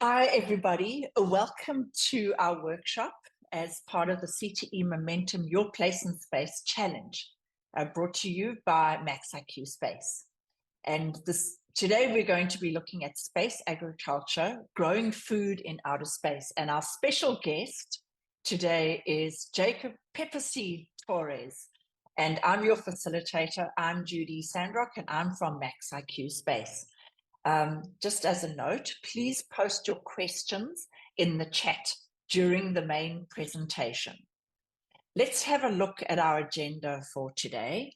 Hi, everybody. Welcome to our workshop as part of the CTE Momentum Your Place in Space Challenge, brought to you by MaxIQ Space. And today we're going to be looking at space agriculture, growing food in outer space. And our special guest today is Jacob Pepperseed Torres. And I'm your facilitator. I'm Judy Sandrock, and I'm from MaxIQ Space. Just as a note, please post your questions in the chat during the main presentation. Let's have a look at our agenda for today.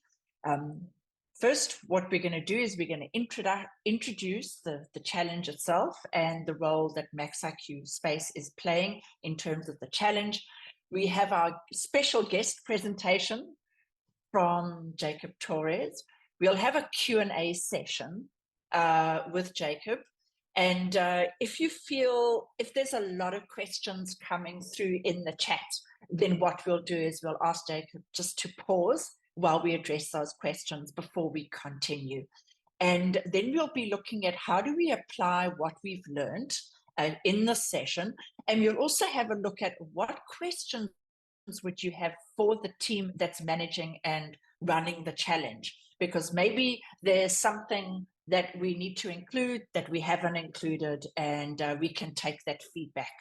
First, what we're going to do is we're going to introduce the challenge itself and the role that MaxIQ Space is playing in terms of the challenge. We have our special guest presentation from Jacob Torres. We'll have a Q&A session with Jacob. And if there's a lot of questions coming through in the chat, then what we'll do is we'll ask Jacob just to pause while we address those questions before we continue. And then we'll be looking at how do we apply what we've learned in this session. And we'll also have a look at what questions would you have for the team that's managing and running the challenge, because maybe there's something that we need to include that we haven't included, and we can take that feedback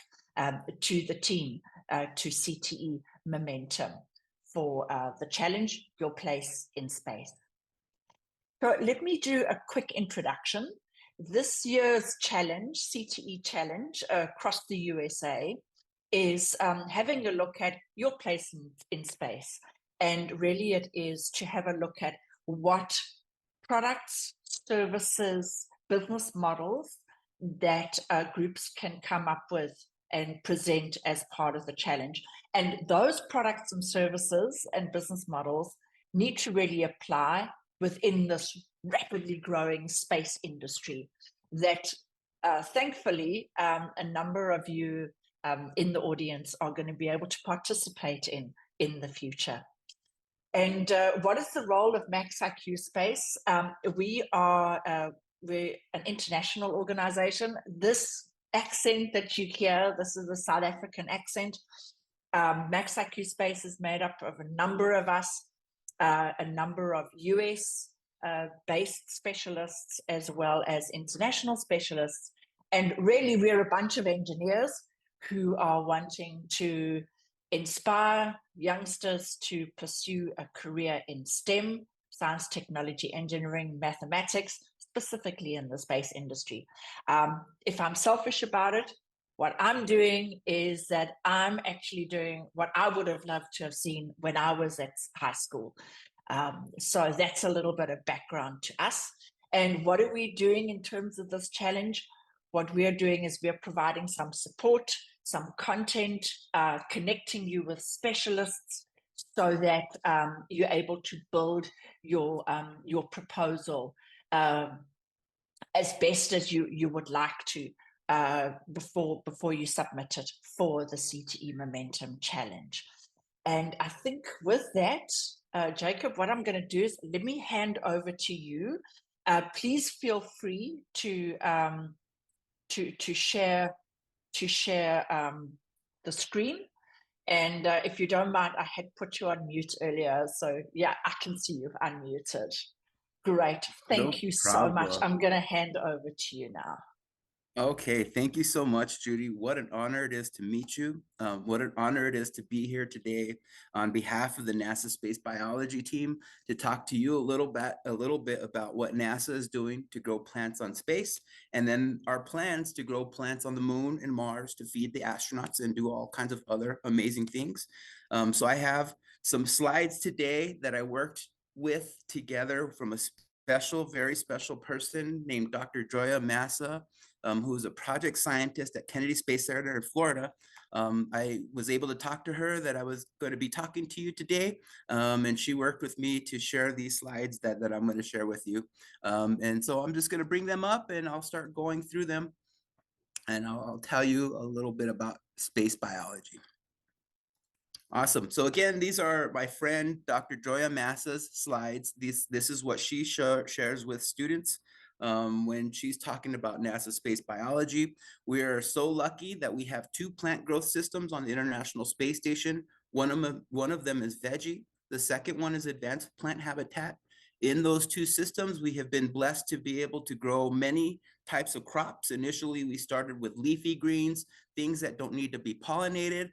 to the team, to CTE Momentum for the challenge, Your Place in Space. So let me do a quick introduction. This year's challenge, CTE challenge across the USA, is having a look at your place in space. And really it is to have a look at what products, services, business models that groups can come up with and present as part of the challenge. And those products and services and business models need to really apply within this rapidly growing space industry that thankfully a number of you in the audience are going to be able to participate in the future. And what is the role of MaxIQ Space? We're an international organization. This accent that you hear, this is a South African accent. MaxIQ Space is made up of a number of us, a number of US based specialists, as well as international specialists. And really, we're a bunch of engineers who are wanting to inspire youngsters to pursue a career in STEM, science, technology, engineering, mathematics, specifically in the space industry. If I'm selfish about it, what I'm doing is that I'm actually doing what I would have loved to have seen when I was at high school. So that's a little bit of background to us. And what are we doing in terms of this challenge? What we're doing is we're providing some support, some content, connecting you with specialists so that you're able to build your proposal as best as you would like to before you submit it for the CTE Momentum Challenge. And I think with that, Jacob, what I'm going to do is let me hand over to you. Please feel free to share the screen, and if you don't mind, I had put you on mute earlier, so yeah, I can see you've unmuted. Great, thank you so much. I'm going to hand over to you now. Okay, thank you so much, Judy. What an honor it is to meet you. What an honor it is to be here today on behalf of the NASA Space Biology team to talk to you a little bit about what NASA is doing to grow plants on space, and then our plans to grow plants on the moon and Mars to feed the astronauts and do all kinds of other amazing things. So I have some slides today that I worked with together from a very special person named Dr. Joya Massa, who's a project scientist at Kennedy Space Center in Florida. I was able to talk to her that I was going to be talking to you today, and she worked with me to share these slides that I'm going to share with you. And so I'm just going to bring them up and I'll start going through them, and I'll tell you a little bit about space biology. Awesome. So again, these are my friend, Dr. Joya Massa's slides. This is what she shares with students when she's talking about NASA space biology. We are so lucky that we have two plant growth systems on the International Space Station. One of them is Veggie. The second one is Advanced Plant Habitat. In those two systems, we have been blessed to be able to grow many types of crops. Initially, we started with leafy greens, things that don't need to be pollinated,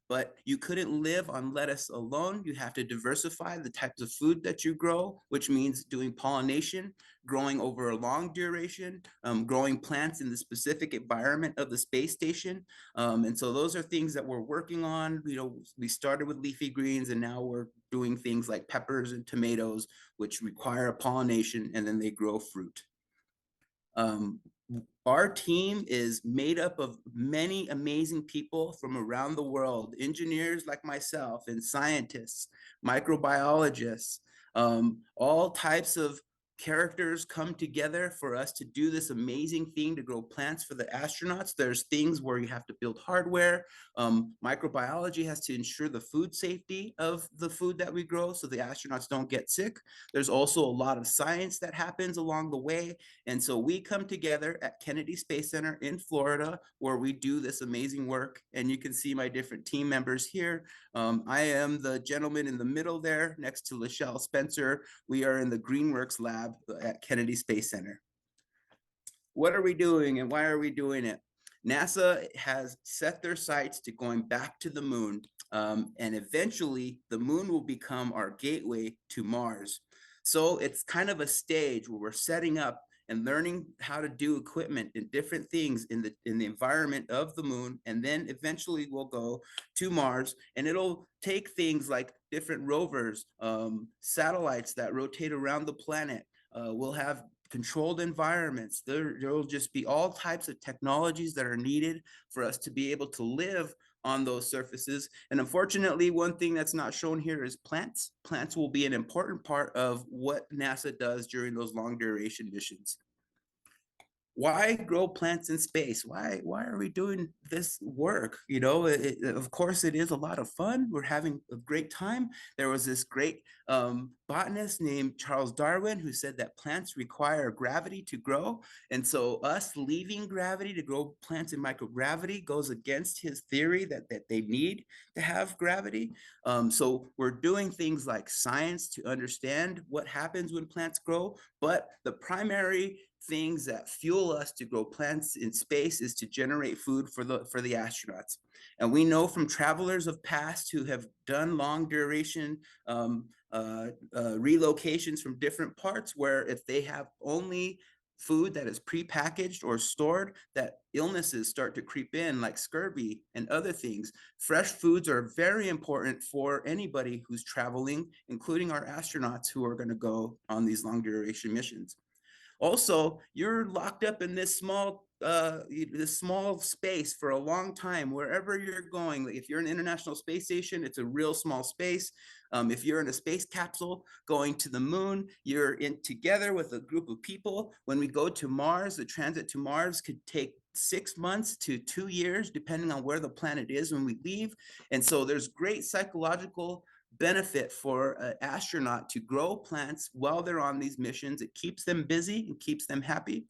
but you couldn't live on lettuce alone. You have to diversify the types of food that you grow, which means doing pollination, growing over a long duration, growing plants in the specific environment of the space station. And so those are things that we're working on. We started with leafy greens, and now we're doing things like peppers and tomatoes, which require pollination, and then they grow fruit. Our team is made up of many amazing people from around the world, engineers like myself and scientists, microbiologists, all types of characters come together for us to do this amazing thing to grow plants for the astronauts. There's things where you have to build hardware. Microbiology has to ensure the food safety of the food that we grow so the astronauts don't get sick. There's also a lot of science that happens along the way. And so we come together at Kennedy Space Center in Florida, where we do this amazing work. And you can see my different team members here. I am the gentleman in the middle there next to Lachelle Spencer. We are in the Greenworks lab at Kennedy Space Center. What are we doing and why are we doing it? NASA has set their sights to going back to the moon, and eventually the moon will become our gateway to Mars. So it's kind of a stage where we're setting up and learning how to do equipment and different things in the environment of the moon, and then eventually we'll go to Mars, and it'll take things like different rovers, satellites that rotate around the planet. We'll have controlled environments. There will just be all types of technologies that are needed for us to be able to live on those surfaces. And unfortunately, one thing that's not shown here is plants. Plants will be an important part of what NASA does during those long duration missions. Why grow plants in space? Why are we doing this work? Of course, it is a lot of fun. We're having a great time. There was this great botanist named Charles Darwin who said that plants require gravity to grow. And so us leaving gravity to grow plants in microgravity goes against his theory that they need to have gravity. So we're doing things like science to understand what happens when plants grow, but the primary things that fuel us to grow plants in space is to generate food for the astronauts. And we know from travelers of past who have done long duration relocations from different parts, where if they have only food that is prepackaged or stored, that illnesses start to creep in, like scurvy and other things. Fresh foods are very important for anybody who's traveling, including our astronauts who are going to go on these long duration missions. Also, you're locked up in this small space for a long time, wherever you're going. If you're in the International Space Station, it's a real small space. If you're in a space capsule going to the moon, you're in together with a group of people. When we go to Mars, the transit to Mars could take 6 months to 2 years, depending on where the planet is when we leave. And so there's great psychological benefit for an astronaut to grow plants while they're on these missions. It keeps them busy and keeps them happy.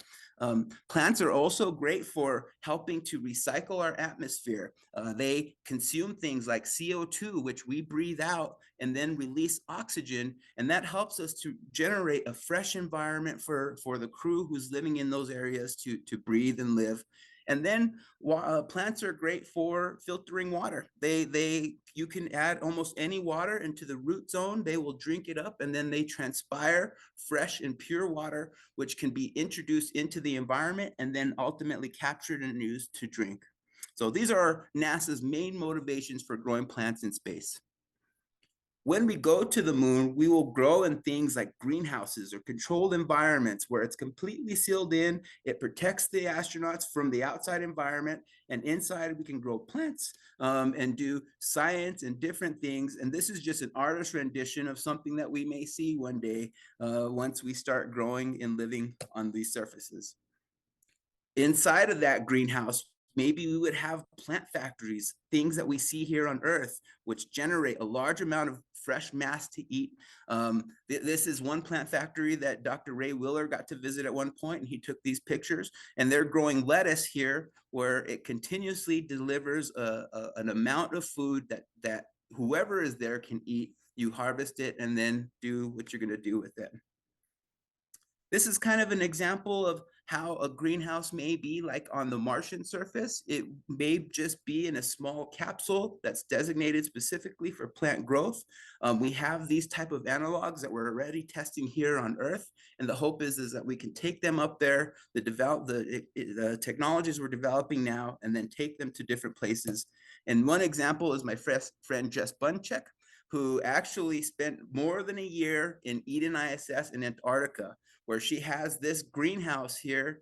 Plants are also great for helping to recycle our atmosphere. They consume things like CO2, which we breathe out, and then release oxygen. And that helps us to generate a fresh environment for the crew who's living in those areas to breathe and live. And then plants are great for filtering water. You can add almost any water into the root zone. They will drink it up, and then they transpire fresh and pure water, which can be introduced into the environment and then ultimately captured and used to drink. So these are NASA's main motivations for growing plants in space. When we go to the moon, we will grow in things like greenhouses or controlled environments where it's completely sealed in. It protects the astronauts from the outside environment, and inside we can grow plants and do science and different things. And this is just an artist rendition of something that we may see one day once we start growing and living on these surfaces. Inside of that greenhouse, maybe we would have plant factories, things that we see here on Earth, which generate a large amount of fresh mass to eat. This is one plant factory that Dr. Ray Willer got to visit at one point, and he took these pictures, and they're growing lettuce here where it continuously delivers an amount of food that whoever is there can eat. You harvest it and then do what you're going to do with it. This is kind of an example of how a greenhouse may be like on the Martian surface. It may just be in a small capsule that's designated specifically for plant growth. We have these type of analogs that we're already testing here on Earth. And the hope is that we can take them up there, the technologies we're developing now, and then take them to different places. And one example is my friend Jess Bunchek, who actually spent more than a year in Eden ISS in Antarctica, where she has this greenhouse here.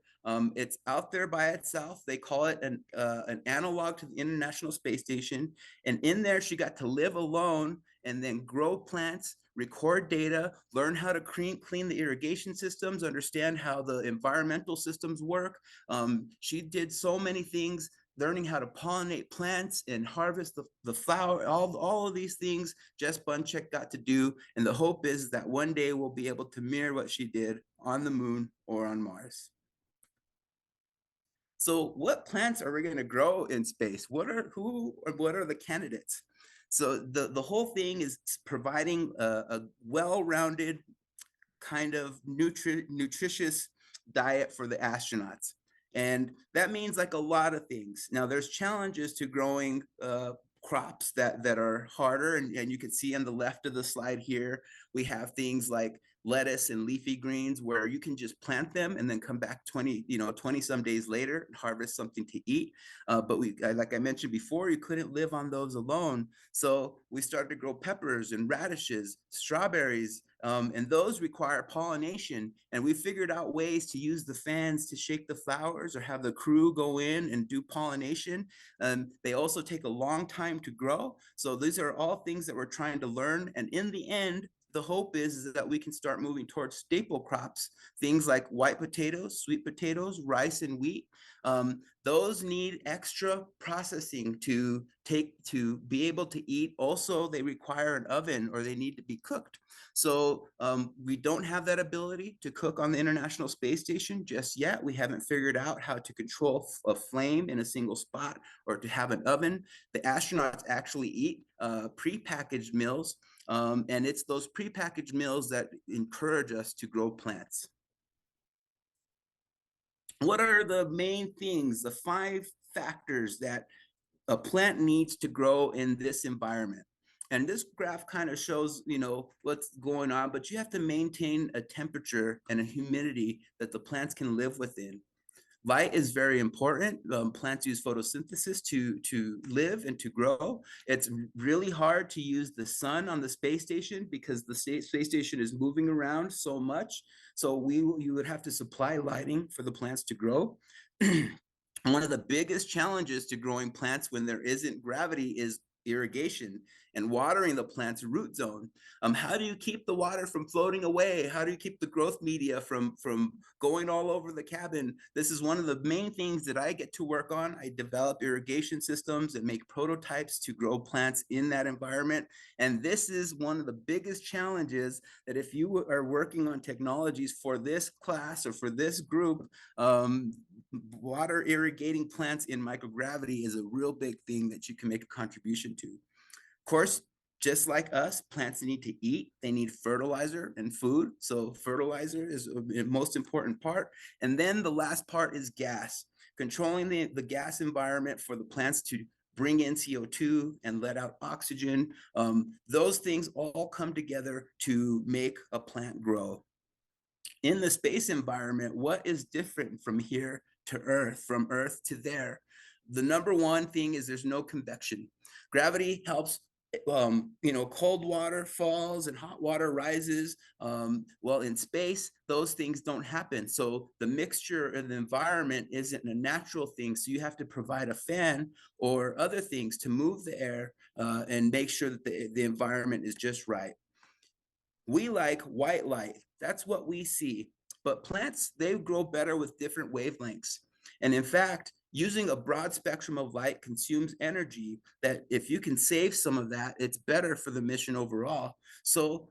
It's out there by itself. They call it an analog to the International Space Station. And in there, she got to live alone and then grow plants, record data, learn how to clean the irrigation systems, understand how the environmental systems work. She did so many things, learning how to pollinate plants and harvest the flower, all of these things Jess Bunchek got to do. And the hope is that one day we'll be able to mirror what she did on the moon or on Mars. So what plants are we going to grow in space? What are the candidates? So the whole thing is providing a well-rounded kind of nutritious diet for the astronauts. And that means like a lot of things. Now there's challenges to growing crops that are harder. And you can see on the left of the slide here, we have things like lettuce and leafy greens where you can just plant them and then come back 20 some days later and harvest something to eat. But like I mentioned before, you couldn't live on those alone. So we started to grow peppers and radishes, strawberries, and those require pollination. And we figured out ways to use the fans to shake the flowers or have the crew go in and do pollination. They also take a long time to grow. So these are all things that we're trying to learn. And in the end, the hope is that we can start moving towards staple crops, things like white potatoes, sweet potatoes, rice, and wheat. Those need extra processing to be able to eat. Also, they require an oven or they need to be cooked. So we don't have that ability to cook on the International Space Station just yet. We haven't figured out how to control a flame in a single spot or to have an oven. The astronauts actually eat pre-packaged meals. And it's those prepackaged meals that encourage us to grow plants. What are the main things, the 5 factors that a plant needs to grow in this environment? And this graph kind of shows, what's going on, but you have to maintain a temperature and a humidity that the plants can live within. Light is very important. Plants use photosynthesis to live and to grow. It's really hard to use the sun on the space station because the space station is moving around so much. So you would have to supply lighting for the plants to grow. One of the biggest challenges to growing plants when there isn't gravity is irrigation and watering the plant's root zone. How do you keep the water from floating away? How do you keep the growth media from going all over the cabin? This is one of the main things that I get to work on. I develop irrigation systems and make prototypes to grow plants in that environment. And this is one of the biggest challenges that if you are working on technologies for this class or for this group, water irrigating plants in microgravity is a real big thing that you can make a contribution to. Of course, just like us, plants need to eat. They need fertilizer and food. So fertilizer is the most important part. And then the last part is gas, controlling the gas environment for the plants to bring in CO2 and let out oxygen. Those things all come together to make a plant grow. In the space environment, what is different from here to Earth, from Earth to there? The number one thing is there's no convection. Gravity helps, cold water falls and hot water rises. Well, in space, those things don't happen. So the mixture in the environment isn't a natural thing. So you have to provide a fan or other things to move the air and make sure that the environment is just right. We like white light. That's what we see. But plants, they grow better with different wavelengths. And in fact, using a broad spectrum of light consumes energy that if you can save some of that, it's better for the mission overall. So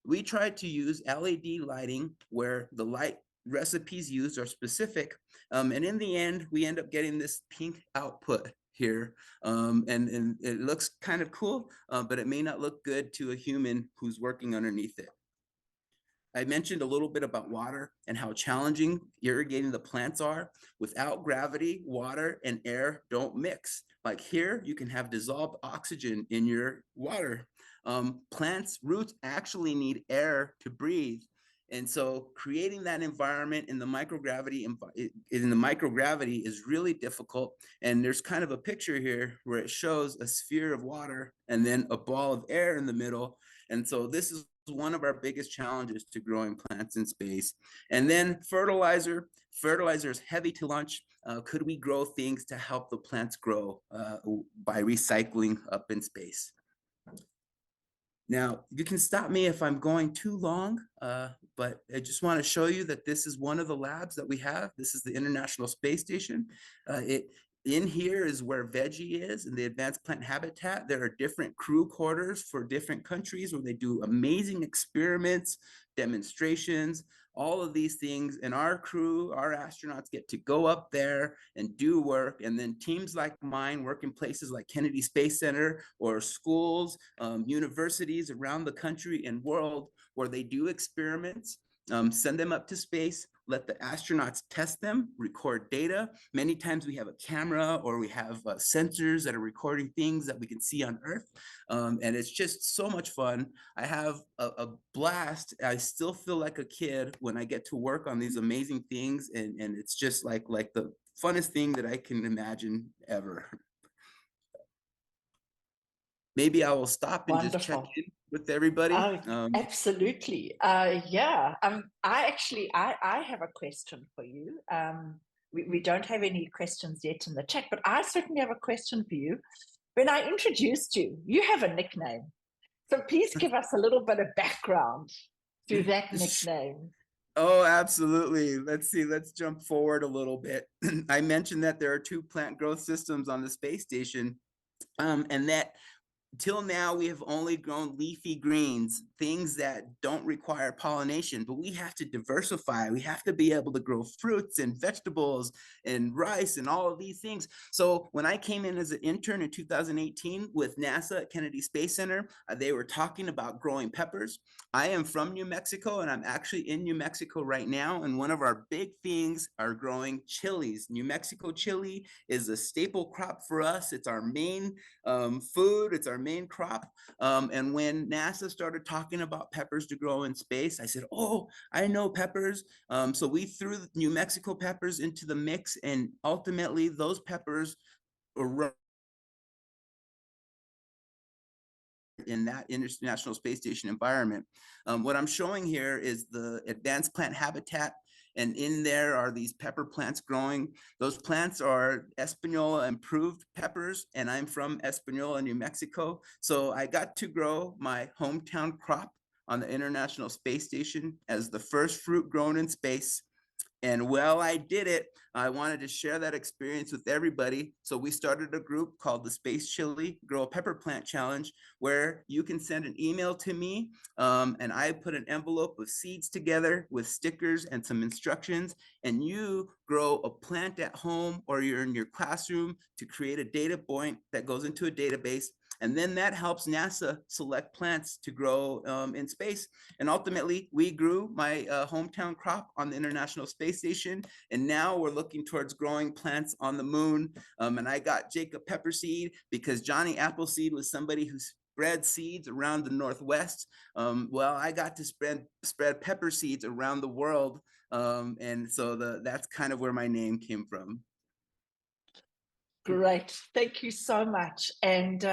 we tried to use LED lighting where the light recipes used are specific. And in the end, we end up getting this pink output here. And it looks kind of cool, but it may not look good to a human who's working underneath it. I mentioned a little bit about water and how challenging irrigating the plants are. Without gravity, water and air don't mix. Like here, you can have dissolved oxygen in your water. Plants' roots actually need air to breathe. And so creating that environment in the microgravity is really difficult. And there's kind of a picture here where it shows a sphere of water and then a ball of air in the middle. And so this is one of our biggest challenges to growing plants in space. And then fertilizer is heavy to launch. Could we grow things to help the plants grow by recycling up in space? Now, you can stop me if I'm going too long, but I just want to show you that this is one of the labs that we have. This is the International Space Station. In here is where Veggie is in the advanced plant habitat. There are different crew quarters for different countries where they do amazing experiments, demonstrations, all of these things. And our crew, our astronauts get to go up there and do work. And then teams like mine work in places like Kennedy Space Center or schools, universities around the country and world where they do experiments, send them up to space, let the astronauts test them, record data. Many times we have a camera or we have sensors that are recording things that we can see on Earth. And it's just so much fun. I have a blast. I still feel like a kid when I get to work on these amazing things. And it's just like the funnest thing that I can imagine ever. Maybe I will stop and just check in with everybody. Absolutely. Yeah. I have a question for you. We don't have any questions yet in the chat, but I certainly have a question for you. When I introduced you, you have a nickname. So please give us a little bit of background to that nickname. Oh, absolutely. Let's see. Let's jump forward a little bit. I mentioned that there are 2 plant growth systems on the space station, and that till now, we have only grown leafy greens, things that don't require pollination, but we have to diversify. We have to be able to grow fruits and vegetables and rice and all of these things. So when I came in as an intern in 2018 with NASA at Kennedy Space Center, they were talking about growing peppers. I am from New Mexico, and I'm actually in New Mexico right now. And one of our big things are growing chilies. New Mexico chili is a staple crop for us. It's our main food. It's our main crop. And when NASA started talking about peppers to grow in space, I said, oh, I know peppers. So we threw New Mexico peppers into the mix, and ultimately those peppers were in that International Space Station environment. What I'm showing here is the advanced plant habitat, and in there are these pepper plants growing. Those plants are Espanola improved peppers, and I'm from Espanola, New Mexico. So I got to grow my hometown crop on the International Space Station as the first fruit grown in space. And while I did it, I wanted to share that experience with everybody. So we started a group called the Space Chile Grow Pepper Plant Challenge, where you can send an email to me, and I put an envelope of seeds together with stickers and some instructions, and you grow a plant at home or you're in your classroom to create a data point that goes into a database. And then that helps NASA select plants to grow in space. And ultimately, we grew my hometown crop on the International Space Station. And now we're looking towards growing plants on the moon. And I got Jacob Pepperseed because Johnny Appleseed was somebody who spread seeds around the Northwest. Well, I got to spread pepper seeds around the world. And so that's kind of where my name came from. Great, thank you so much. And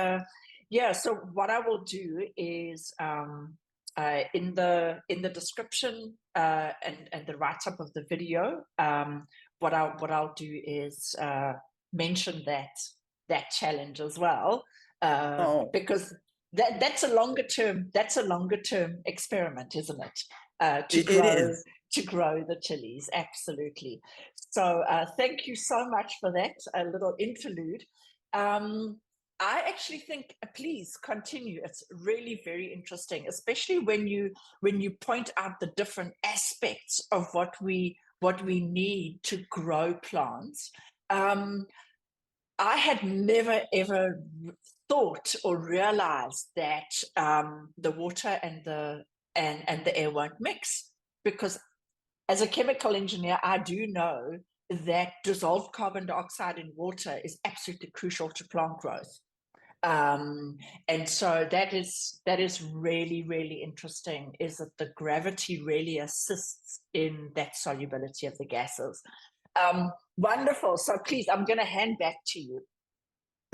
yeah, so what I will do is in the description and the write-up of the video, what I'll do is mention that challenge as well, because that's a longer term experiment, isn't it? to grow the chilies. Absolutely. So thank you so much for that, a little interlude. I actually think, please continue. It's really very interesting, especially when you point out the different aspects of what we need to grow plants. I had never ever thought or realized that the water and the air won't mix, because as a chemical engineer, I do know that dissolved carbon dioxide in water is absolutely crucial to plant growth. And so that is really, really interesting, is that the gravity really assists in that solubility of the gases. Wonderful. So please, I'm going to hand back to you.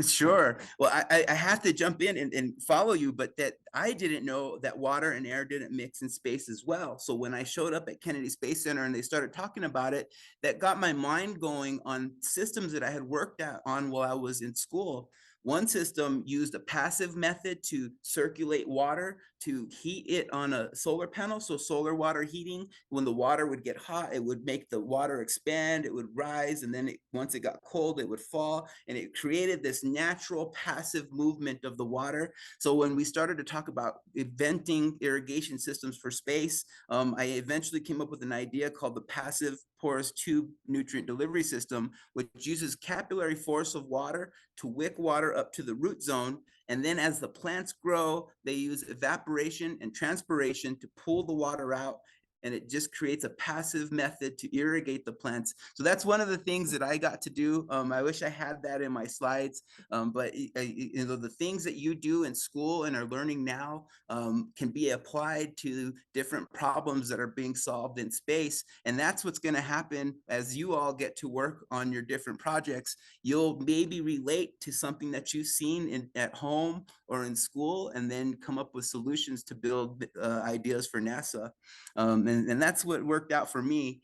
Sure. Well, I have to jump in and follow you, but that I didn't know that water and air didn't mix in space as well. So when I showed up at Kennedy Space Center and they started talking about it, that got my mind going on systems that I had worked on while I was in school. One system used a passive method to circulate water to heat it on a solar panel. So solar water heating, when the water would get hot, it would make the water expand, it would rise, and then once it got cold, it would fall, and it created this natural passive movement of the water. So when we started to talk about inventing irrigation systems for space, I eventually came up with an idea called the passive porous tube nutrient delivery system, which uses capillary force of water to wick water up to the root zone. And then as the plants grow, they use evaporation and transpiration to pull the water out, and it just creates a passive method to irrigate the plants. So that's one of the things that I got to do. I wish I had that in my slides, but you know, the things that you do in school and are learning now can be applied to different problems that are being solved in space. And that's what's going to happen as you all get to work on your different projects. You'll maybe relate to something that you've seen at home or in school, and then come up with solutions to build ideas for NASA. And that's what worked out for me.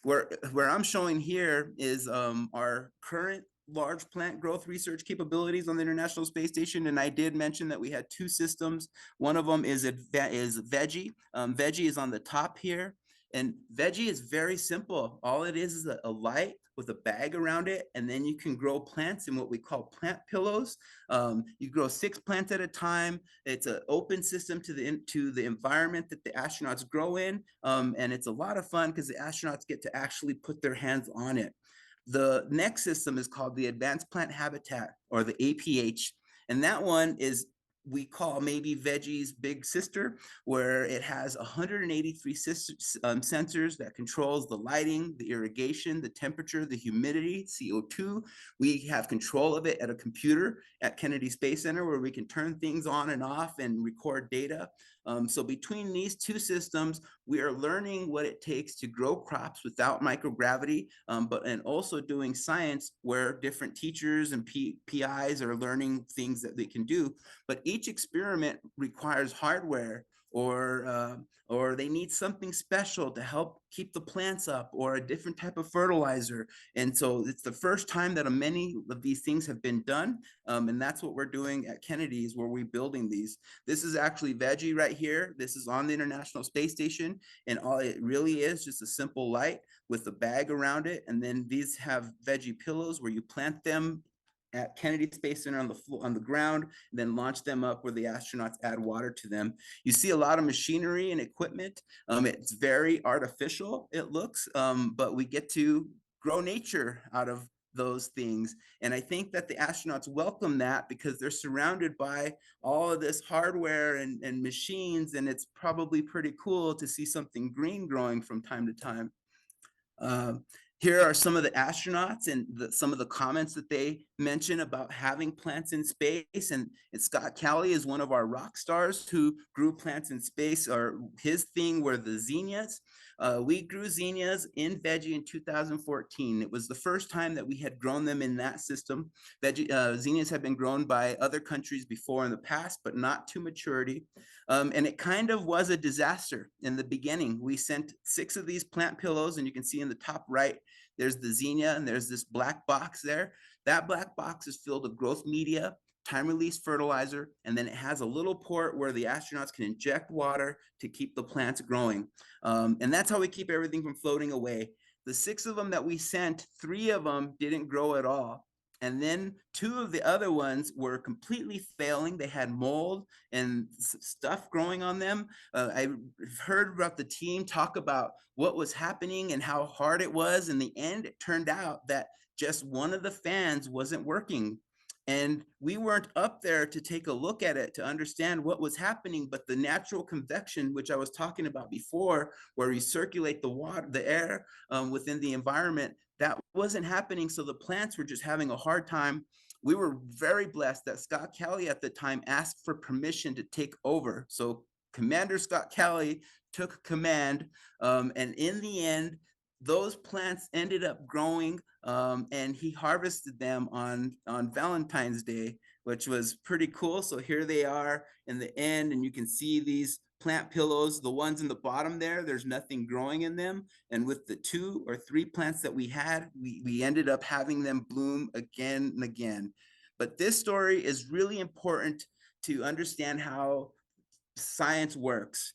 Where I'm showing here is our current large plant growth research capabilities on the International Space Station. And I did mention that we had two systems. One of them is Veggie. Veggie is on the top here. And Veggie is very simple. All it is a light with a bag around it, and then you can grow plants in what we call plant pillows. You grow 6 plants at a time. It's an open system to the environment that the astronauts grow in, and it's a lot of fun because the astronauts get to actually put their hands on it. The next system is called the Advanced Plant Habitat, or the APH, and that one is, we call maybe Veggie's big sister, where it has 183 sensors that controls the lighting, the irrigation, the temperature, the humidity, CO2. We have control of it at a computer at Kennedy Space Center, where we can turn things on and off and record data. So between these two systems, we are learning what it takes to grow crops without microgravity, and also doing science where different teachers and PIs are learning things that they can do. But each experiment requires hardware, or they need something special to help keep the plants up, or a different type of fertilizer. And so it's the first time that many of these things have been done. And that's what we're doing at Kennedy's, where we're building these. This is actually Veggie right here. This is on the International Space Station. And all it really is just a simple light with a bag around it. And then these have Veggie pillows where you plant them at Kennedy Space Center on the ground, and then launch them up where the astronauts add water to them. You see a lot of machinery and equipment. It's very artificial, it looks, but we get to grow nature out of those things. And I think that the astronauts welcome that, because they're surrounded by all of this hardware and machines, and it's probably pretty cool to see something green growing from time to time. Here are some of the astronauts and some of the comments that they mention about having plants in space. And Scott Kelly is one of our rock stars who grew plants in space, or his thing were the zinnias. We grew zinnias in Veggie in 2014. It was the first time that we had grown them in that system. Zinnias have been grown by other countries before in the past, but not to maturity. And it kind of was a disaster in the beginning. We sent 6 of these plant pillows, and you can see in the top right, there's the zinnia, and there's this black box there. That black box is filled with growth media time release fertilizer, and then it has a little port where the astronauts can inject water to keep the plants growing. And that's how we keep everything from floating away. The 6 of them that we sent, 3 of them didn't grow at all. And then 2 of the other ones were completely failing. They had mold and stuff growing on them. I heard about the team talk about what was happening and how hard it was. In the end, it turned out that just one of the fans wasn't working. And we weren't up there to take a look at it to understand what was happening, but the natural convection, which I was talking about before, where you circulate the water, the air within the environment, that wasn't happening. So the plants were just having a hard time. We were very blessed that Scott Kelly at the time asked for permission to take over. So Commander Scott Kelly took command, and in the end, those plants ended up growing, and he harvested them on Valentine's Day, which was pretty cool. So here they are in the end, and you can see these plant pillows. The ones in the bottom there, there's nothing growing in them. And with the 2 or 3 plants that we had, we ended up having them bloom again and again. But this story is really important to understand how science works.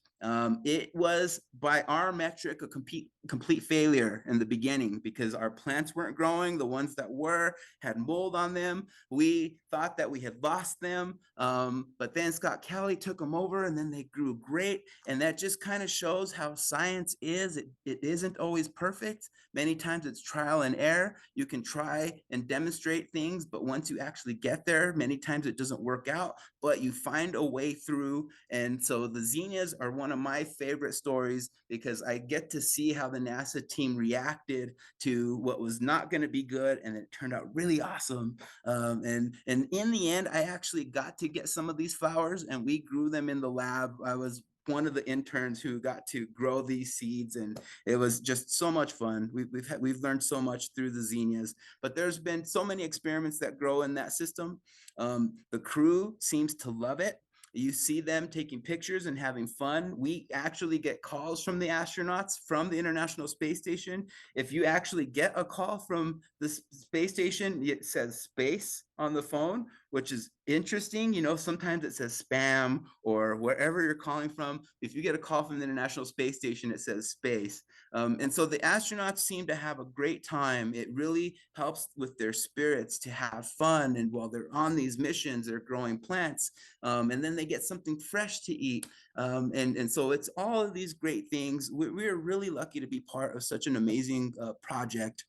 It was, by our metric, a complete failure in the beginning because our plants weren't growing. The ones that were had mold on them. We thought that we had lost them, but then Scott Kelly took them over, and then they grew great. And that just kind of shows how science is. It isn't always perfect. Many times it's trial and error. You can try and demonstrate things, but once you actually get there, many times it doesn't work out, but you find a way through. And so the zinnias are one of my favorite stories because I get to see how the NASA team reacted to what was not going to be good, and it turned out really awesome. And in the end, I actually got to get some of these flowers, and we grew them in the lab. I was one of the interns who got to grow these seeds, and it was just so much fun. We've learned so much through the zinnias, but there's been so many experiments that grow in that system. The crew seems to love it. You see them taking pictures and having fun. We actually get calls from the astronauts from the International Space Station. If you actually get a call from the space station, it says space on the phone, which is interesting. You know, sometimes it says spam or wherever you're calling from. If you get a call from the International Space Station, it says space. And so the astronauts seem to have a great time. It really helps with their spirits to have fun. And while they're on these missions, they're growing plants, and then they get something fresh to eat. And so it's all of these great things. We are really lucky to be part of such an amazing project.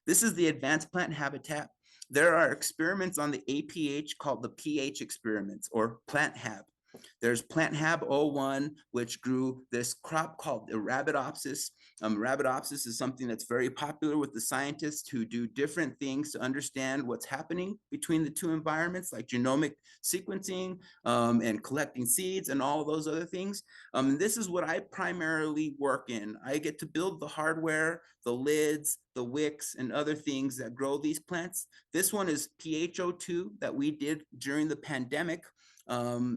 This is the Advanced Plant Habitat. There are experiments on the APH called the pH experiments, or Plant Hab. There's Plant Hab 01, which grew this crop called Arabidopsis. Arabidopsis is something that's very popular with the scientists who do different things to understand what's happening between the 2 environments, like genomic sequencing, and collecting seeds and all of those other things. This is what I primarily work in. I get to build the hardware, the lids, the wicks, and other things that grow these plants. This one is PHO2 that we did during the pandemic.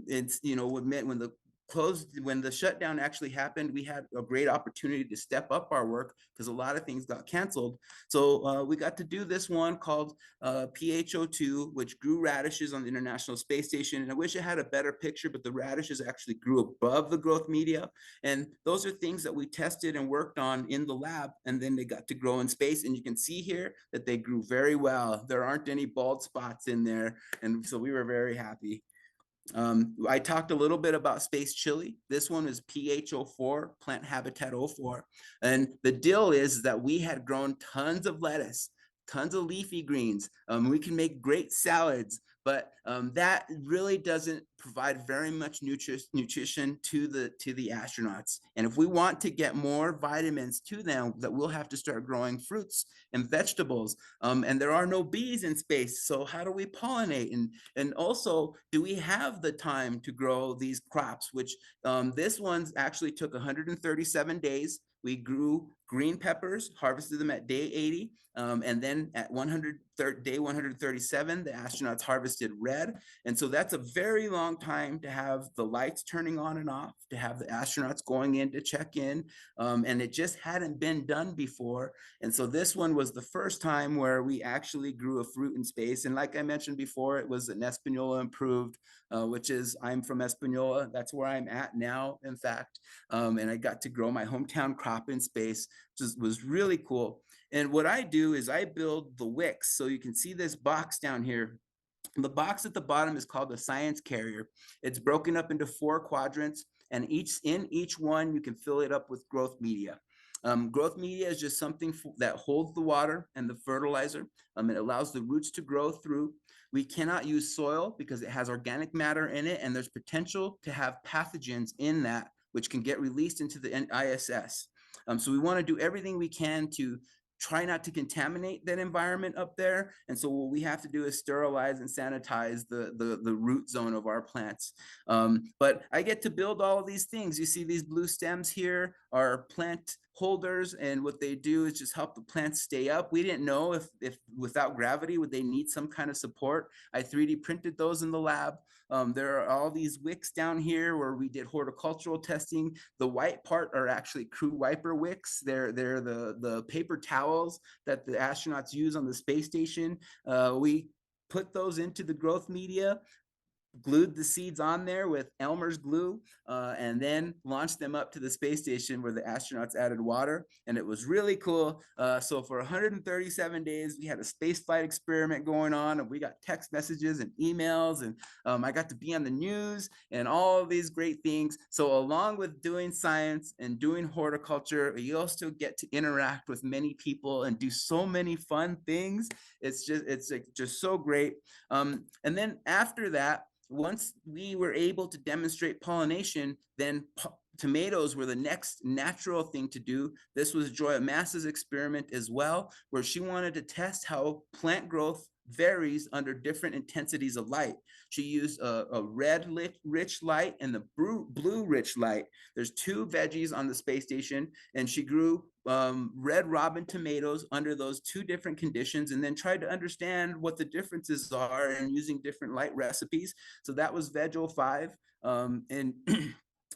It's, you know, when the shutdown actually happened, we had a great opportunity to step up our work because a lot of things got canceled. So we got to do this one called PHO2, which grew radishes on the International Space Station. And I wish I had a better picture, but the radishes actually grew above the growth media. And those are things that we tested and worked on in the lab, and then they got to grow in space. And you can see here that they grew very well. There aren't any bald spots in there. And so we were very happy. I talked a little bit about Space Chile. This one is PH04, Plant Habitat 04. And the deal is that we had grown tons of lettuce, tons of leafy greens. We can make great salads, but that really doesn't provide very much nutrition to the astronauts. And if we want to get more vitamins to them, that we'll have to start growing fruits and vegetables. And there are no bees in space, so how do we pollinate? And also, do we have the time to grow these crops? Which this one's actually took 137 days. We grew green peppers, harvested them at day 80, and then at day 137, the astronauts harvested red. And so that's a very long long time to have the lights turning on and off, to have the astronauts going in to check in. And it just hadn't been done before. And so this one was the first time where we actually grew a fruit in space. And like I mentioned before, it was an Espanola improved, which is, I'm from Espanola. That's where I'm at now, in fact. And I got to grow my hometown crop in space, which was really cool. And what I do is I build the wicks. So you can see this box down here. The box at the bottom is called the science carrier. It's broken up into 4 quadrants, and in each one, you can fill it up with growth media. Growth media is just something that holds the water and the fertilizer. It allows the roots to grow through. We cannot use soil because it has organic matter in it, and there's potential to have pathogens in that, which can get released into the ISS. So we want to do everything we can to try not to contaminate that environment up there. And so what we have to do is sterilize and sanitize the root zone of our plants. But I get to build all of these things. You see these blue stems here are plant holders, and what they do is just help the plants stay up. We didn't know if without gravity, would they need some kind of support. I 3D printed those in the lab. There are all these wicks down here where we did horticultural testing. The white part are actually crew wiper wicks. They're the paper towels that the astronauts use on the space station. We put those into the growth media, glued the seeds on there with Elmer's glue, and then launched them up to the space station where the astronauts added water. And it was really cool. So for 137 days, we had a space flight experiment going on, and we got text messages and emails, and I got to be on the news and all of these great things. So along with doing science and doing horticulture, you also get to interact with many people and do so many fun things. It's just so great. And then after that, once we were able to demonstrate pollination, then tomatoes were the next natural thing to do. This was Joya Mass's experiment as well, where she wanted to test how plant growth varies under different intensities of light. She used a red rich light and the blue rich light. There's 2 veggies on the space station, and she grew red robin tomatoes under those 2 different conditions, and then tried to understand what the differences are and using different light recipes. So that was Veggie 5. And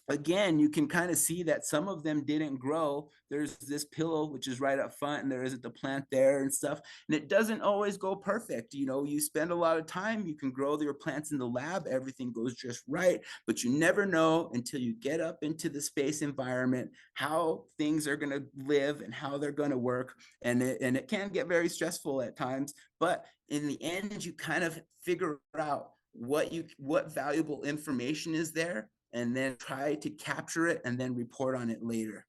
again, you can kind of see that some of them didn't grow. There's this pillow, which is right up front, and there isn't the plant there and stuff. And it doesn't always go perfect. You know, you spend a lot of time, you can grow your plants in the lab, everything goes just right, but you never know until you get up into the space environment how things are going to live and how they're going to work. And it can get very stressful at times, but in the end, you kind of figure out what valuable information is there, and then try to capture it and then report on it later.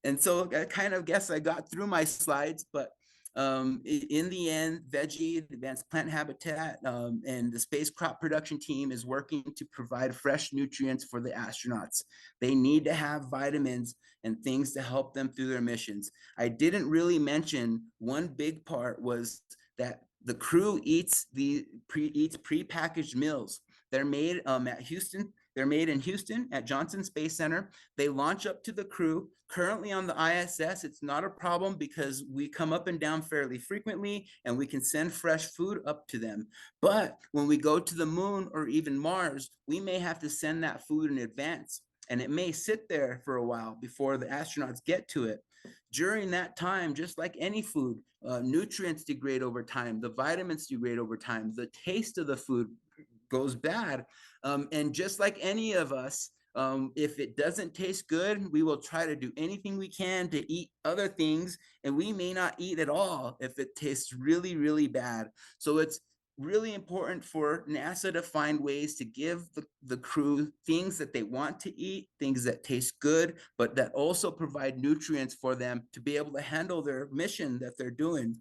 And so I kind of guess I got through my slides, but in the end, Veggie, the Advanced Plant Habitat, and the Space Crop Production Team is working to provide fresh nutrients for the astronauts. They need to have vitamins and things to help them through their missions. I didn't really mention one big part was that the crew eats prepackaged meals. They're made at Houston. They're made in Houston at Johnson Space Center. They launch up to the crew. Currently on the ISS, it's not a problem because we come up and down fairly frequently, and we can send fresh food up to them. But when we go to the moon or even Mars, we may have to send that food in advance, and it may sit there for a while before the astronauts get to it. During that time, just like any food, nutrients degrade over time, the vitamins degrade over time, the taste of the food goes bad. And just like any of us, if it doesn't taste good, we will try to do anything we can to eat other things, and we may not eat at all if it tastes really, really bad. So it's really important for NASA to find ways to give the crew things that they want to eat, things that taste good, but that also provide nutrients for them to be able to handle their mission that they're doing.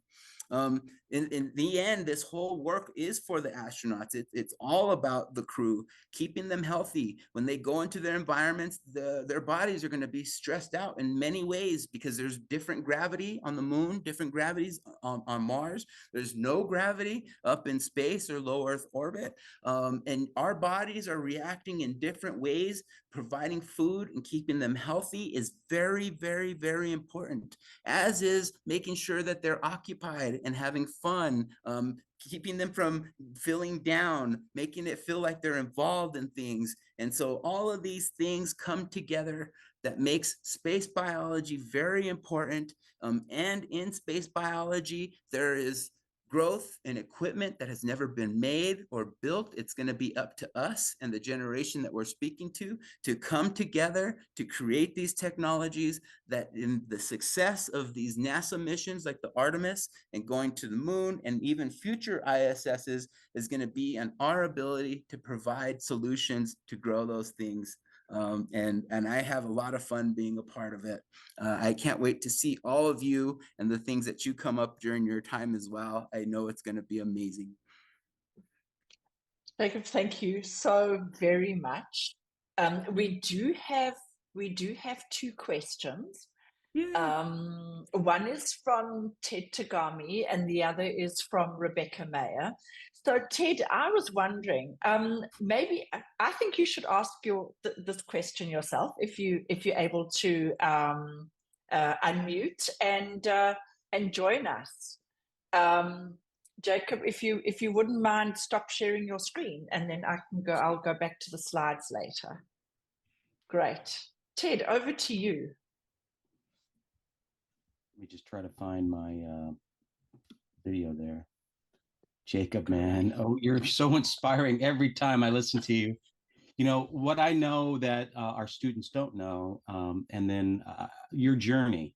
In the end, this whole work is for the astronauts. It's all about the crew, keeping them healthy. When they go into their environments, their bodies are going to be stressed out in many ways because there's different gravity on the moon, different gravities on Mars. There's no gravity up in space or low Earth orbit. And our bodies are reacting in different ways. Providing food and keeping them healthy is very, very, very important, as is making sure that they're occupied excited and having fun, keeping them from feeling down, making it feel like they're involved in things. And so all of these things come together that makes space biology very important. And in space biology, there is growth and equipment that has never been made or built. It's going to be up to us and the generation that we're speaking to come together to create these technologies that in the success of these NASA missions like the Artemis and going to the moon and even future ISSs is going to be on our ability to provide solutions to grow those things. And I have a lot of fun being a part of it. I can't wait to see all of you and the things that you come up during your time as well. I know it's going to be amazing. Jacob, thank you so very much. We do have two questions. One is from Ted Tagami and the other is from Rebecca Mayer. So Ted, I was wondering, maybe I think you should ask this question yourself if you're able to unmute and join us. Jacob, if you wouldn't mind, stop sharing your screen, and then I'll go back to the slides later. Great. Ted, over to you. Let me just try to find my video there. Jacob, man, oh, you're so inspiring every time I listen to you. You know, what I know that our students don't know, and then your journey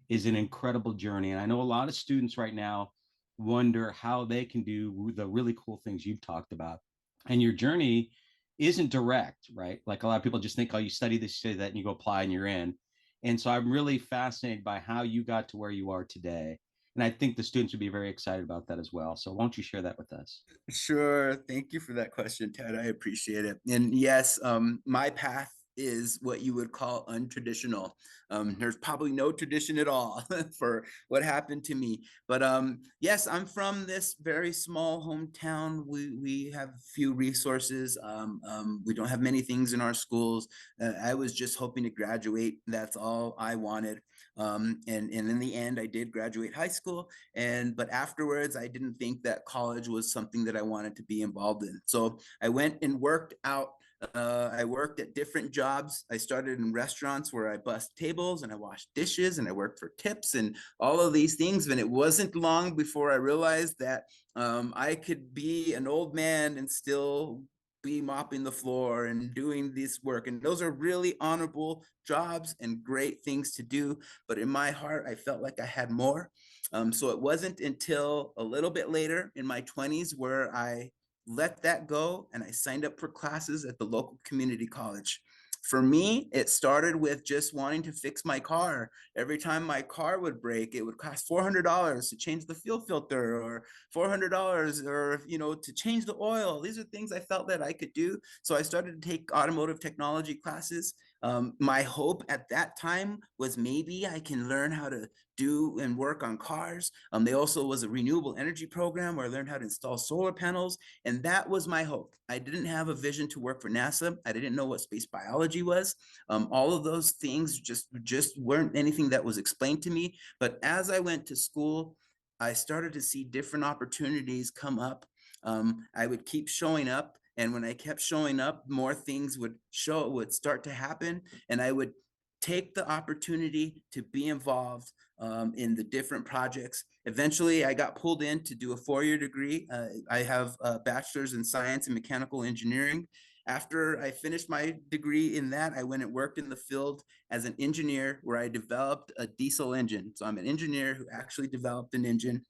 is an incredible journey. And I know a lot of students right now wonder how they can do the really cool things you've talked about. And your journey isn't direct, right? Like a lot of people just think, oh, you study this, you study that, and you go apply and you're in. And so I'm really fascinated by how you got to where you are today. And I think the students would be very excited about that as well. So won't you share that with us? Sure. Thank you for that question, Ted. I appreciate it. And yes, my path is what you would call untraditional. There's probably no tradition at all for what happened to me. But yes, I'm from this very small hometown. We have few resources. We don't have many things in our schools. I was just hoping to graduate. That's all I wanted. And in the end, I did graduate high school. But afterwards, I didn't think that college was something that I wanted to be involved in. So I went and worked out. I worked at different jobs. I started in restaurants where I bussed tables and I washed dishes and I worked for tips and all of these things. And it wasn't long before I realized that I could be an old man and still be mopping the floor and doing this work. And those are really honorable jobs and great things to do. But in my heart, I felt like I had more. So it wasn't until a little bit later in my 20s where I let that go and I signed up for classes at the local community college. For me, it started with just wanting to fix my car. Every time my car would break, it would cost $400 to change the fuel filter, or $400 or, to change the oil. These are things I felt that I could do. So I started to take automotive technology classes. My hope at that time was maybe I can learn how to do and work on cars. There also was a renewable energy program where I learned how to install solar panels. And that was my hope. I didn't have a vision to work for NASA. I didn't know what space biology was. All of those things just weren't anything that was explained to me. But as I went to school, I started to see different opportunities come up. I would keep showing up. And when I kept showing up, more things would start to happen. And I would take the opportunity to be involved in the different projects. Eventually, I got pulled in to do a 4-year degree. I have a bachelor's in science and mechanical engineering. After I finished my degree in that, I went and worked in the field as an engineer where I developed a diesel engine. So I'm an engineer who actually developed an engine.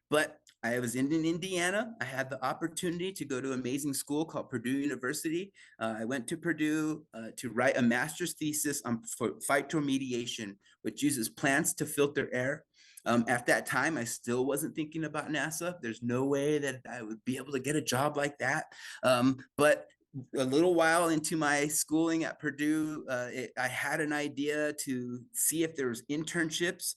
But I was in Indiana. I had the opportunity to go to an amazing school called Purdue University. I went to Purdue to write a master's thesis on phytoremediation, which uses plants to filter air. At that time, I still wasn't thinking about NASA. There's no way that I would be able to get a job like that. But a little while into my schooling at Purdue, I had an idea to see if there was internships,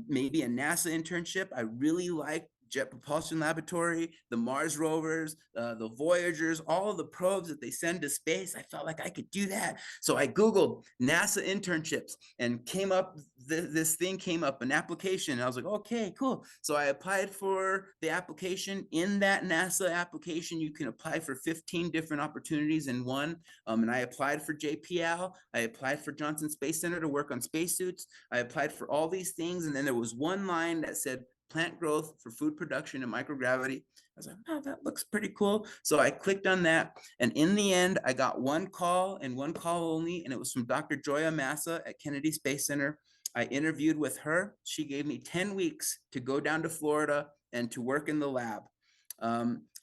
maybe a NASA internship. I really liked Jet Propulsion Laboratory, the Mars rovers, the Voyagers, all of the probes that they send to space. I felt like I could do that. So I Googled NASA internships and came up, this thing came up, an application. And I was like, okay, cool. So I applied for the application. In that NASA application, you can apply for 15 different opportunities in one. And I applied for JPL. I applied for Johnson Space Center to work on spacesuits. I applied for all these things. And then there was one line that said, plant growth for food production and microgravity. I was like, oh, that looks pretty cool. So I clicked on that. And in the end, I got one call and one call only. And it was from Dr. Joya Massa at Kennedy Space Center. I interviewed with her. She gave me 10 weeks to go down to Florida and to work in the lab.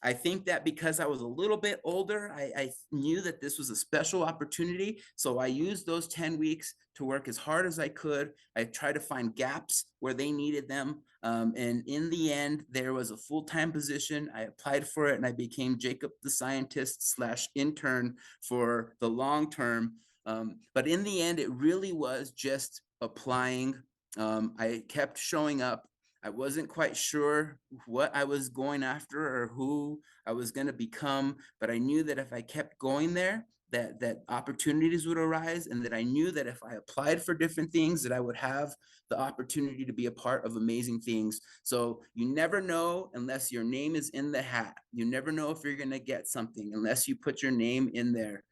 I think that because I was a little bit older, I knew that this was a special opportunity. So I used those 10 weeks to work as hard as I could. I tried to find gaps where they needed them. And in the end, there was a full-time position. I applied for it and I became Jacob the scientist / intern for the long term. But in the end, it really was just applying. I kept showing up. I wasn't quite sure what I was going after or who I was going to become, but I knew that if I kept going there, that opportunities would arise, and that I knew that if I applied for different things, that I would have the opportunity to be a part of amazing things. So you never know unless your name is in the hat. You never know if you're going to get something unless you put your name in there.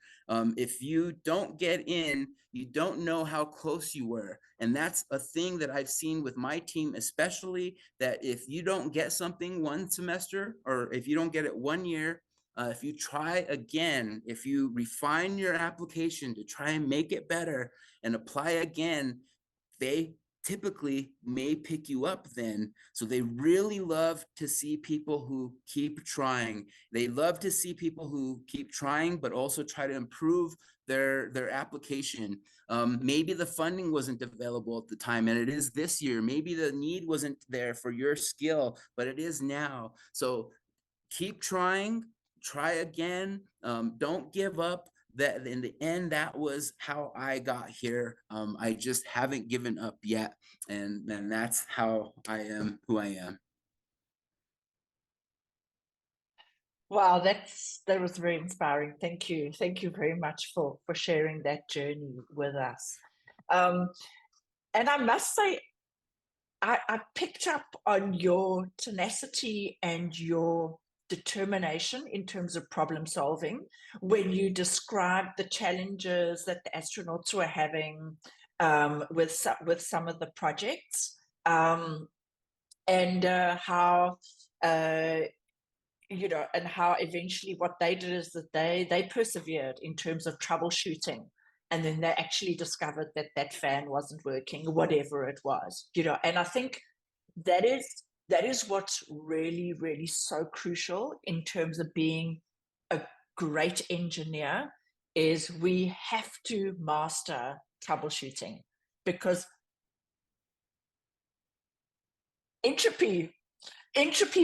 If you don't get in, you don't know how close you were. And that's a thing that I've seen with my team, especially, that if you don't get something one semester, or if you don't get it 1 year, if you try again, if you refine your application to try and make it better and apply again, they typically may pick you up then. So they really love to see people who keep trying. They love to see people who keep trying, but also try to improve their application. Maybe the funding wasn't available at the time, and it is this year. Maybe the need wasn't there for your skill, but it is now. So keep trying, try again. Don't give up. That in the end, that was how I got here. I just haven't given up yet, and that's how I am who I am. Wow, that was very inspiring. Thank you very much for sharing that journey with us. And I must say, I picked up on your tenacity and your determination in terms of problem solving when you described the challenges that the astronauts were having with some of the projects, and how you know, and how eventually what they did is that they persevered in terms of troubleshooting, and then they actually discovered that that fan wasn't working, whatever it was, you know. And I think that is what's really, really so crucial in terms of being a great engineer, is we have to master troubleshooting, because entropy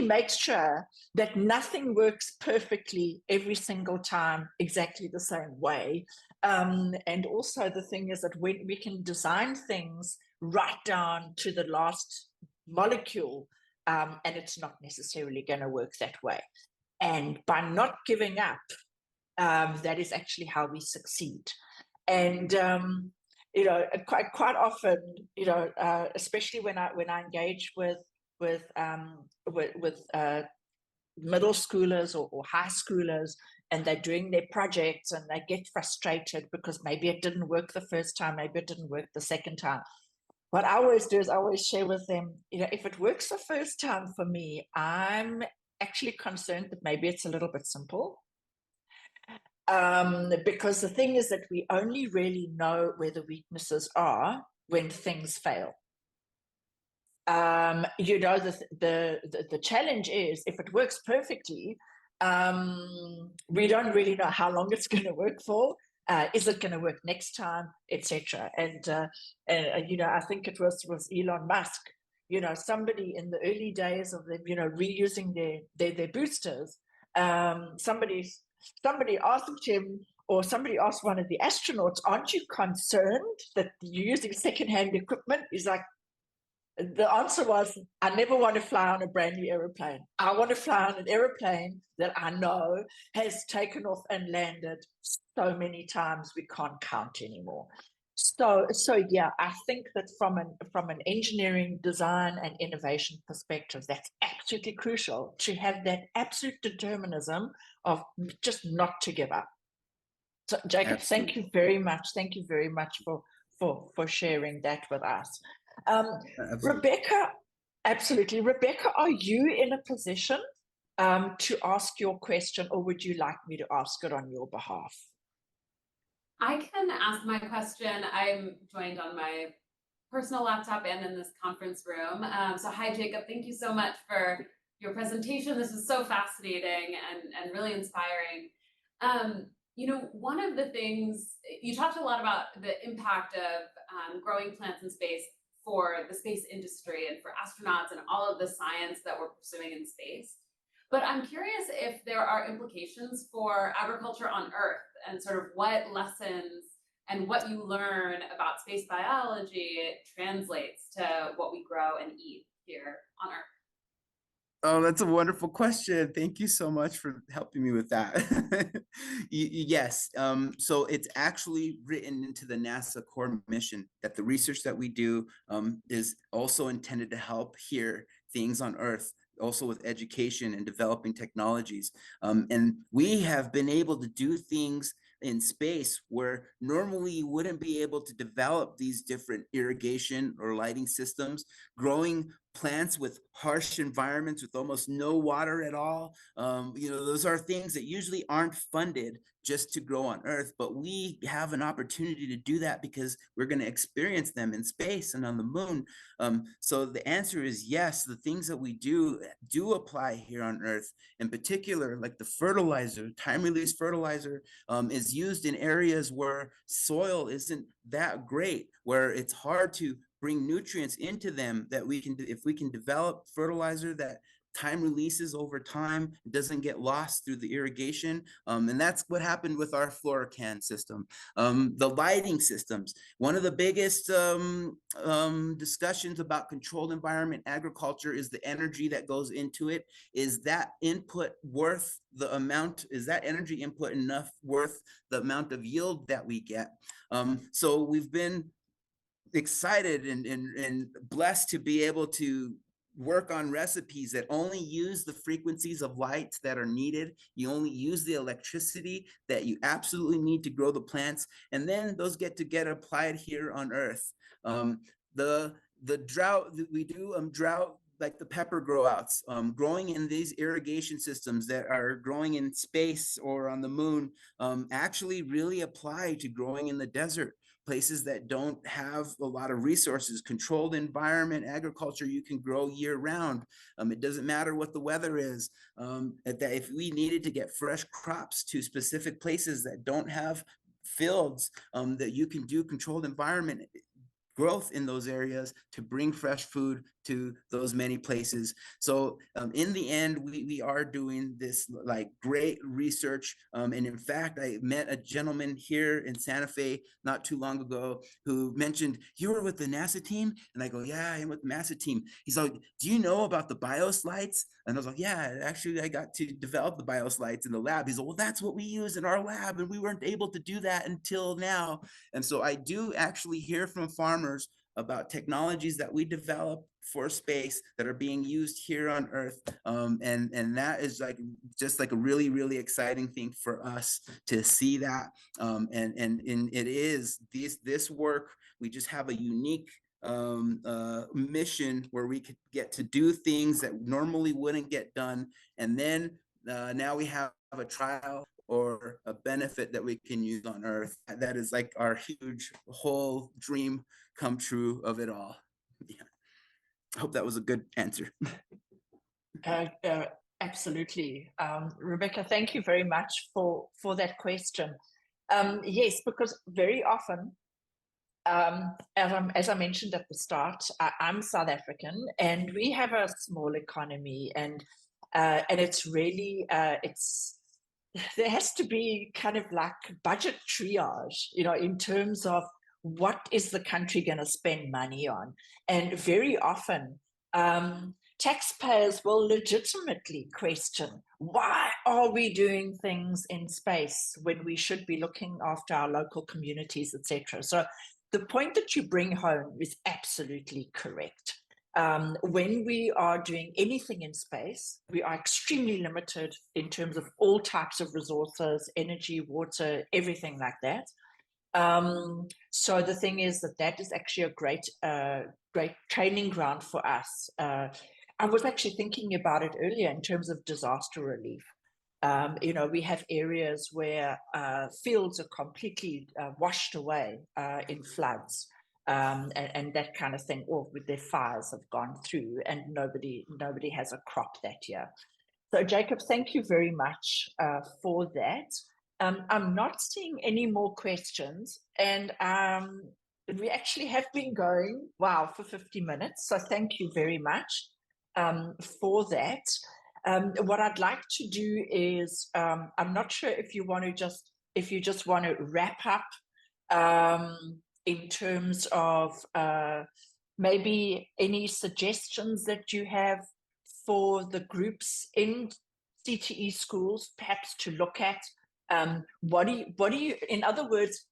makes sure that nothing works perfectly every single time exactly the same way. And also the thing is that when we can design things right down to the last molecule, and it's not necessarily going to work that way. And by not giving up, that is actually how we succeed. And you know, quite often, you know, especially when I engage with middle schoolers or high schoolers, and they're doing their projects and they get frustrated because maybe it didn't work the first time, maybe it didn't work the second time. What I always do is I always share with them, you know, if it works the first time for me, I'm actually concerned that maybe it's a little bit simple. Because the thing is that we only really know where the weaknesses are when things fail. You know, the challenge is, if it works perfectly, we don't really know how long it's going to work for. Is it going to work next time, etc. And you know, I think it was Elon Musk, you know, somebody in the early days of them, you know, reusing their boosters, somebody asked him, or somebody asked one of the astronauts, aren't you concerned that you're using secondhand equipment? He's like, The answer was, I never want to fly on a brand new aeroplane. I want to fly on an aeroplane that I know has taken off and landed so many times we can't count anymore. So yeah, I think that from an engineering, design, and innovation perspective, that's absolutely crucial to have that absolute determinism of just not to give up. So Jacob, Absolutely. thank you very much. Thank you very much for sharing that with us. Absolutely. Rebecca, absolutely. Rebecca, are you in a position to ask your question, or would you like me to ask it on your behalf? I can ask my question. I'm joined on my personal laptop and in this conference room. So hi, Jacob. Thank you so much for your presentation. This is so fascinating and really inspiring. You know, one of the things, you talked a lot about the impact of growing plants in space for the space industry and for astronauts and all of the science that we're pursuing in space. But I'm curious if there are implications for agriculture on Earth and sort of what lessons and what you learn about space biology translates to what we grow and eat here on Earth. Oh, that's a wonderful question. Thank you so much for helping me with that. Yes, so it's actually written into the NASA core mission that the research that we do is also intended to help here things on Earth, also with education and developing technologies. And we have been able to do things in space where normally you wouldn't be able to develop these different irrigation or lighting systems, growing plants with harsh environments with almost no water at all. You know, those are things that usually aren't funded just to grow on Earth, but we have an opportunity to do that because we're going to experience them in space and on the moon. So the answer is yes, the things that we do apply here on Earth. In particular, like the fertilizer, time-release fertilizer is used in areas where soil isn't that great, where it's hard to bring nutrients into them, that we can, if we can develop fertilizer that time releases over time, doesn't get lost through the irrigation. And that's what happened with our Florican system. The lighting systems, one of the biggest discussions about controlled environment agriculture is the energy that goes into it. Is that input worth the amount, is that energy input enough worth the amount of yield that we get? So we've been excited and blessed to be able to work on recipes that only use the frequencies of light that are needed. You only use the electricity that you absolutely need to grow the plants, and then those get applied here on Earth. The drought, we do drought, like the pepper grow outs, growing in these irrigation systems that are growing in space or on the moon, actually really apply to growing in the desert, places that don't have a lot of resources. Controlled environment agriculture, you can grow year round. It doesn't matter what the weather is. That if we needed to get fresh crops to specific places that don't have fields, that you can do controlled environment growth in those areas to bring fresh food to those many places. So in the end, we are doing this like great research. And in fact, I met a gentleman here in Santa Fe not too long ago who mentioned, you were with the NASA team? And I go, yeah, I'm with the NASA team. He's like, do you know about the BIOS lights? And I was like, yeah, actually I got to develop the BIOS lights in the lab. He's like, well, that's what we use in our lab, and we weren't able to do that until now. And so I do actually hear from farmers about technologies that we develop for space that are being used here on Earth. And that is like just like a really, really exciting thing for us to see that. And it is this work, we just have a unique mission where we could get to do things that normally wouldn't get done. And then now we have a trial or a benefit that we can use on Earth. That is like our huge whole dream come true of it all. Yeah. I hope that was a good answer. Absolutely. Rebecca, thank you very much for that question. Yes, because very often, as I mentioned at the start, I'm South African, and we have a small economy, and it's really there has to be kind of like budget triage, in terms of what is the country going to spend money on? And very often, taxpayers will legitimately question, why are we doing things in space when we should be looking after our local communities, etc.? So the point that you bring home is absolutely correct. When we are doing anything in space, we are extremely limited in terms of all types of resources, energy, water, everything like that. So the thing is that is actually a great training ground for us. I was actually thinking about it earlier in terms of disaster relief. We have areas where fields are completely washed away in floods. And that kind of thing, or with their fires have gone through, and nobody has a crop that year. So Jacob, thank you very much for that. I'm not seeing any more questions, and we actually have been going, wow, for 50 minutes. So thank you very much for that. What I'd like to do is, I'm not sure if you just want to wrap up in terms of maybe any suggestions that you have for the groups in CTE schools, perhaps to look at. What do you, in other words,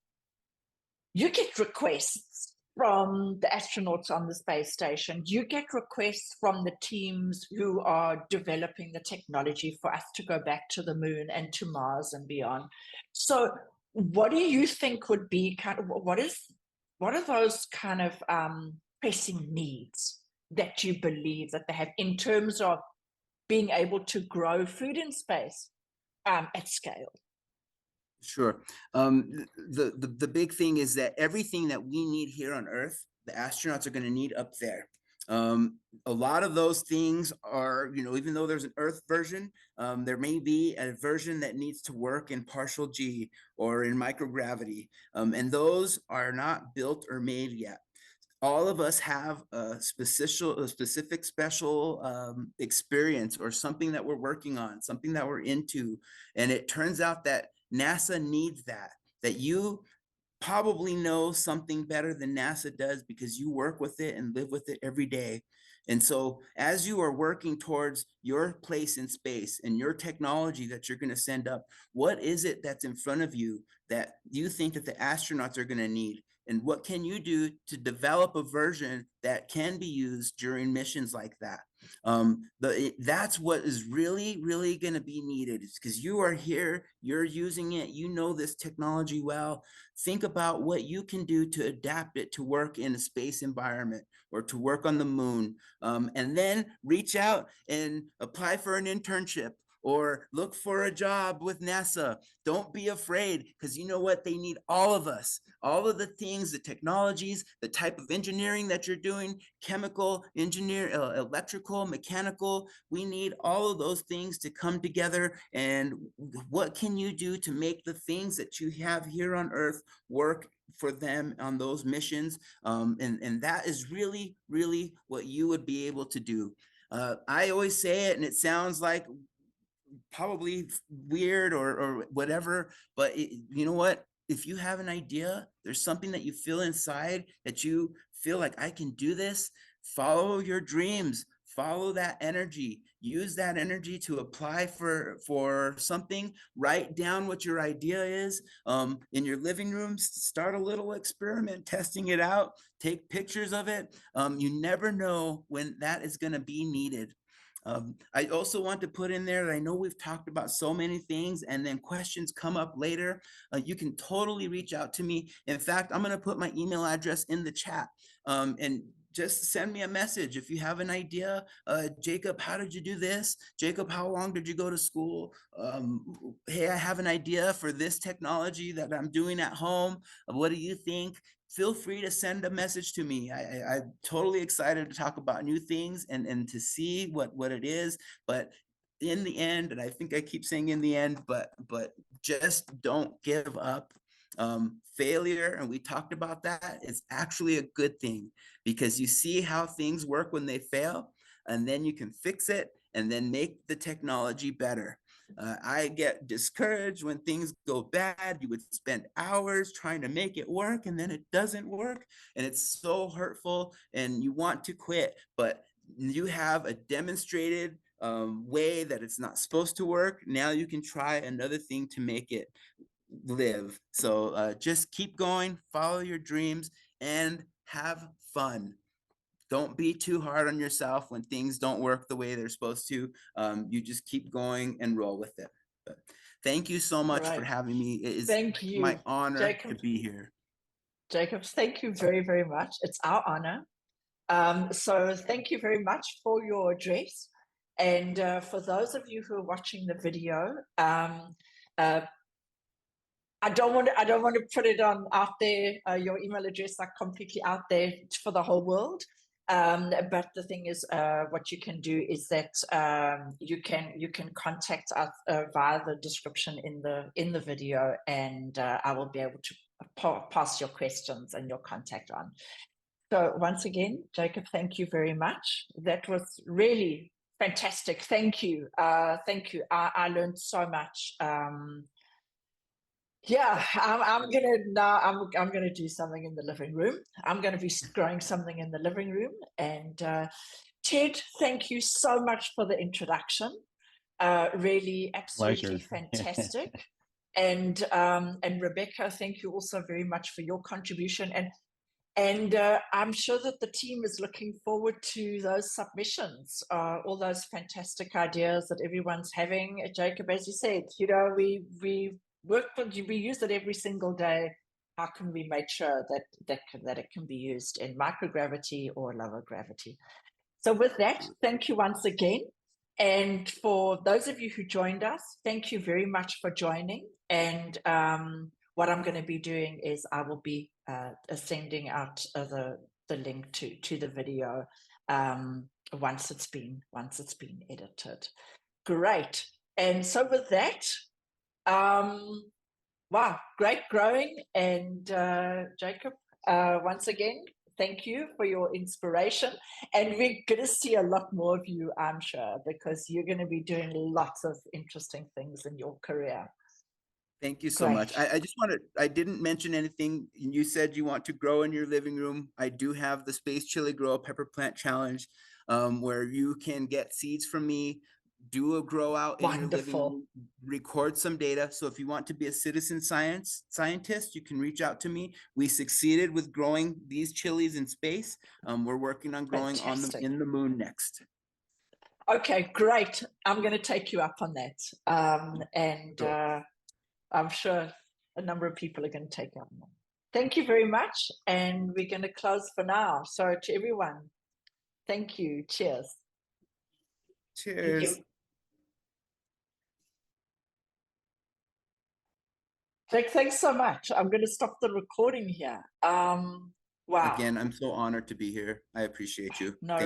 you get requests from the astronauts on the space station. You get requests from the teams who are developing the technology for us to go back to the moon and to Mars and beyond. So what do you think would be what are those kind of pressing needs that you believe that they have in terms of being able to grow food in space at scale? Sure. The big thing is that everything that we need here on Earth, the astronauts are going to need up there. A lot of those things are, even though there's an Earth version, there may be a version that needs to work in partial G or in microgravity. And those are not built or made yet. All of us have a specific special experience or something that we're working on, something that we're into. And it turns out that NASA needs that you probably know something better than NASA does because you work with it and live with it every day. And so as you are working towards your place in space and your technology that you're going to send up, what is it that's in front of you that you think that the astronauts are going to need? And what can you do to develop a version that can be used during missions like that? That's what is really, really going to be needed, is because you are here, you're using it, you know this technology well. Think about what you can do to adapt it to work in a space environment or to work on the moon, and then reach out and apply for an internship or look for a job with NASA. Don't be afraid, because you know what? They need all of us, all of the things, the technologies, the type of engineering that you're doing, chemical engineer, electrical, mechanical. We need all of those things to come together. And what can you do to make the things that you have here on Earth work for them on those missions? And that is really, really what you would be able to do. I always say it, and it sounds like probably weird or whatever, but you know what? If you have an idea, there's something that you feel inside that you feel like, I can do this, follow your dreams, follow that energy, use that energy to apply for something. Write down what your idea is in your living room. Start a little experiment testing it out, take pictures of it. You never know when that is going to be needed. I also want to put in there that I know we've talked about so many things and then questions come up later. You can totally reach out to me. In fact, I'm going to put my email address in the chat, and just send me a message if you have an idea. Jacob, how did you do this? Jacob, how long did you go to school? Hey, I have an idea for this technology that I'm doing at home. What do you think? Feel free to send a message to me. I'm totally excited to talk about new things and to see what it is. But in the end, and I think I keep saying in the end, but just don't give up. Failure, and we talked about that, is actually a good thing, because you see how things work when they fail, and then you can fix it and then make the technology better. I get discouraged when things go bad. You would spend hours trying to make it work, and then it doesn't work, and it's so hurtful, and you want to quit, but you have a demonstrated way that it's not supposed to work. Now you can try another thing to make it live. So just keep going, follow your dreams, and have fun. Don't be too hard on yourself when things don't work the way they're supposed to. You just keep going and roll with it. But thank you so much for having me. It is my honor Jacob, to be here. Jacob, thank you very, very much. It's our honor. So thank you very much for your address. And for those of you who are watching the video, I don't want to put it out there. Your email address are completely out there for the whole world. But the thing is, what you can do is that you can contact us via the description in the video, and I will be able to pass your questions and your contact on. So once again, Jacob, thank you very much. That was really fantastic. Thank you. Thank you. I learned so much. Yeah, I'm gonna do something in the living room. I'm gonna be growing something in the living room. And Ted, thank you so much for the introduction. Really, absolutely fantastic. And Rebecca, thank you also very much for your contribution. And I'm sure that the team is looking forward to those submissions, all those fantastic ideas that everyone's having. Jacob, as you said, you know, we use it every single day. How can we make sure that it can be used in microgravity or lower gravity? So with that, thank you once again. And for those of you who joined us, thank you very much for joining. And what I'm going to be doing is I will be sending out the link to the video once it's been edited. Great. And so with that, wow, great growing. And Jacob, once again, thank you for your inspiration. And we're going to see a lot more of you, I'm sure, because you're going to be doing lots of interesting things in your career. Thank you so much. I didn't mention anything. You said you want to grow in your living room. I do have the Space Chile Grow Pepper Plant Challenge, where you can get seeds from me, do a grow out in your living room, record some data. So if you want to be a citizen scientist, you can reach out to me. We succeeded with growing these chilies in space. We're working on growing in the moon next. Okay, great. I'm going to take you up on that. Sure. I'm sure a number of people are going to take up on that. Thank you very much. And we're going to close for now. So to everyone, thank you. Cheers. Cheers. Jake, thanks so much. I'm going to stop the recording here. Wow. Again, I'm so honored to be here. I appreciate you. No.